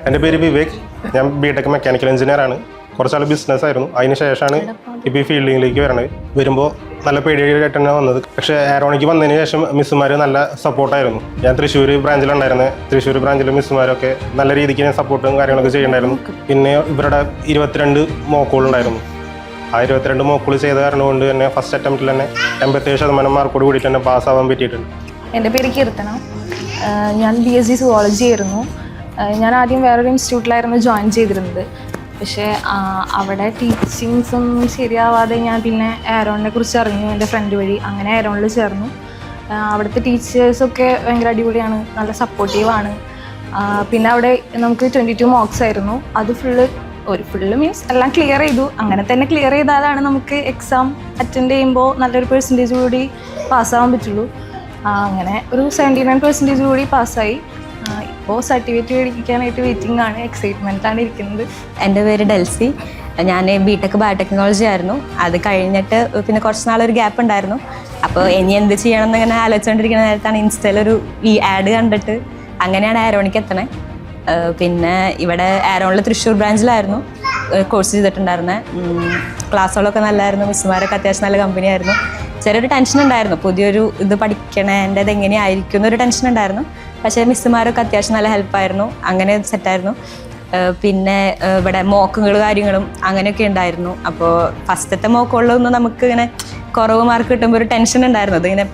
എൻ്റെ പേര് വിവേക്. ഞാൻ ബിടെക് മെക്കാനിക്കൽ എഞ്ചിനീയറാണ്. കുറച്ചാൾ ബിസിനസ്സായിരുന്നു. അതിന് ശേഷമാണ് ഇപ്പോൾ ഈ ഫീൽഡിലേക്ക് വരുമ്പോൾ നല്ല പേടിയായിട്ട് തന്നെ വന്നത്. പക്ഷേ എയറോണിക്ക് വന്നതിന് ശേഷം മിസ്സുമാർ നല്ല സപ്പോർട്ടായിരുന്നു. ഞാൻ തൃശ്ശൂർ ബ്രാഞ്ചിലുണ്ടായിരുന്നത്. തൃശ്ശൂർ ബ്രാഞ്ചിലെ മിസ്സുമാരൊക്കെ നല്ല രീതിക്ക് ഞാൻ സപ്പോർട്ടും കാര്യങ്ങളൊക്കെ ചെയ്യണ്ടായിരുന്നു. പിന്നെ ഇവരുടെ 22 മോക്കുകളുണ്ടായിരുന്നു. ആ 22 മോക്കുകൾ ചെയ്ത കാരണം കൊണ്ട് തന്നെ ഫസ്റ്റ് അറ്റംപ്റ്റിൽ തന്നെ 87% മാർക്കോട് കൂടിയിട്ട് തന്നെ പാസ്സാവാൻ പറ്റിയിട്ടുണ്ട്. എൻ്റെ പേര് കീർത്തന. ഞാൻ BSc സുവോളജി ആയിരുന്നു. ഞാൻ ആദ്യം വേറൊരു ഇൻസ്റ്റിറ്റ്യൂട്ടിലായിരുന്നു ജോയിൻ ചെയ്തിരുന്നത്. പക്ഷേ അവിടെ ടീച്ചിങ്സും ശരിയാവാതെ ഞാൻ പിന്നെ എയറോണിനെ കുറിച്ച് അറിഞ്ഞു എൻ്റെ ഫ്രണ്ട് വഴി. അങ്ങനെ എയറോണിൽ ചേർന്നു. അവിടുത്തെ ടീച്ചേഴ്സൊക്കെ ഭയങ്കര അടിപൊളിയാണ്, നല്ല സപ്പോർട്ടീവാണ്. പിന്നെ അവിടെ നമുക്ക് 22 മോക്സ് ആയിരുന്നു. അത് ഫുള്ള് മീൻസ് എല്ലാം ക്ലിയർ ചെയ്തു. അങ്ങനെ തന്നെ ക്ലിയർ ചെയ്താലാണ് നമുക്ക് എക്സാം അറ്റൻഡ് ചെയ്യുമ്പോൾ നല്ലൊരു പെർസെൻറ്റേജ് കൂടി പാസ്സാവാൻ പറ്റുള്ളൂ. അങ്ങനെ ഒരു 79% കൂടി പാസ്സായി. ഇപ്പോൾ സർട്ടിഫിക്കറ്റ് മേടിക്കാനായിട്ട് വെയിറ്റിംഗ് ആണ്, എക്സൈറ്റ്മെൻറ്റാണ് ഇരിക്കുന്നത്. എൻ്റെ പേര് ഡെൽസി. ഞാൻ ബിടെക് ബയോടെക്നോളജി ആയിരുന്നു. അത് കഴിഞ്ഞിട്ട് പിന്നെ കുറച്ച് നാളൊരു ഗ്യാപ്പ് ഉണ്ടായിരുന്നു. അപ്പോൾ ഇനി എന്ത് ചെയ്യണം എന്നിങ്ങനെ ആലോചിച്ചുകൊണ്ടിരിക്കുന്ന നേരത്താണ് ഇൻസ്റ്റയിലൊരു ഈ ആഡ് കണ്ടിട്ട് അങ്ങനെയാണ് എയറോണിക്ക് എത്തണേ. പിന്നെ ഇവിടെ എയറോണിൽ തൃശ്ശൂർ ബ്രാഞ്ചിലായിരുന്നു കോഴ്സ് ചെയ്തിട്ടുണ്ടായിരുന്നത്. ക്ലാസ്സുകളൊക്കെ നല്ലതായിരുന്നു, മിസ്സുമാരൊക്കെ അത്യാവശ്യം നല്ല കമ്പനിയായിരുന്നു. ചെറിയൊരു ടെൻഷൻ ഉണ്ടായിരുന്നു, പുതിയൊരു ഇത് പഠിക്കണേൻ്റെത് എങ്ങനെയായിരിക്കും എന്നൊരു ടെൻഷൻ ഉണ്ടായിരുന്നു. പക്ഷേ മിസ്സുമാരൊക്കെ അത്യാവശ്യം നല്ല ഹെൽപ്പായിരുന്നു, അങ്ങനെ സെറ്റായിരുന്നു. പിന്നെ ഇവിടെ മോക്കുകൾ കാര്യങ്ങളും അങ്ങനെയൊക്കെ ഉണ്ടായിരുന്നു. അപ്പോൾ ഫസ്റ്റത്തെ മോക്കുകളിലൊന്നും നമുക്ക് ഇങ്ങനെ കുറവ് മാർക്ക് കിട്ടുമ്പോൾ ഒരു ടെൻഷൻ ഉണ്ടായിരുന്നു, അതിങ്ങനെ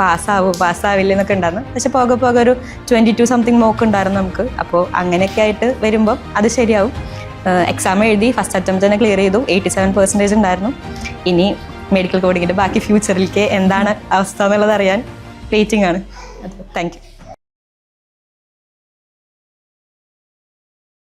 പാസ്സാവില്ല എന്നൊക്കെ ഉണ്ടായിരുന്നു. പക്ഷെ പോകെ ഒരു 22 സംതിങ് മോക്ക് ഉണ്ടായിരുന്നു നമുക്ക്. അപ്പോൾ അങ്ങനെയൊക്കെ ആയിട്ട് വരുമ്പോൾ അത് ശരിയാവും. എക്സാം എഴുതി ഫസ്റ്റ് അറ്റംപ്റ്റ് തന്നെ ക്ലിയർ ചെയ്തു. 87% ഉണ്ടായിരുന്നു. ഇനി മെഡിക്കൽ കോഡിങ്ങിൻ്റെ ബാക്കി ഫ്യൂച്ചറിലേക്ക് എന്താണ് അവസ്ഥ എന്നുള്ളത് അറിയാൻ വെയിറ്റിംഗ് ആണ്. Thank you.